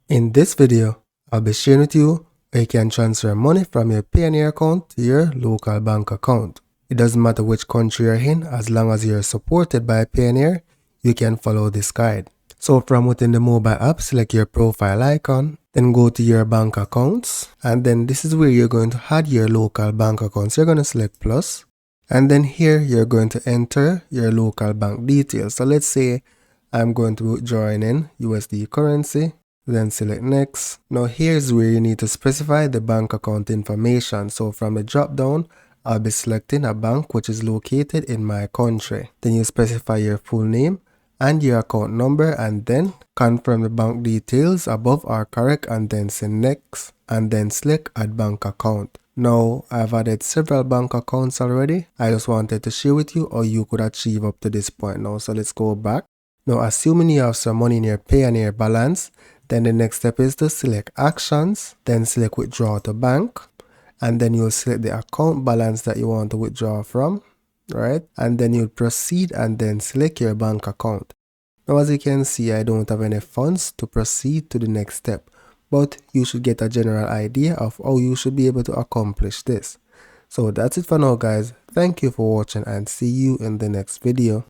In this video, I'll be sharing with you how you can transfer money from your Payoneer account to your local bank account. It doesn't matter which country you're in, as long as you're supported by Payoneer, you can follow this guide. So from within the mobile app, select your profile icon, then go to your bank accounts, and then this is where you're going to add your local bank accounts. You're going to select plus, and then here you're going to enter your local bank details. So let's say I'm going to join in USD currency. Then select next. Now here's where you need to specify the bank account information. So from the drop down, I'll be selecting a bank which is located in my country. Then you specify your full name and your account number, and then confirm the bank details above are correct, and then say next, and then select add bank account. Now I've added several bank accounts already. I just wanted to share with you how you could achieve up to this point now. So let's go back. Now assuming you have some money in your Payoneer balance, then the next step is to select actions, then select withdraw to bank, and then you'll select the account balance that you want to withdraw from, right? And then you'll proceed and then select your bank account. Now as you can see, I don't have any funds to proceed to the next step, but you should get a general idea of how you should be able to accomplish this. So that's it for now, guys. Thank you for watching and see you in the next video.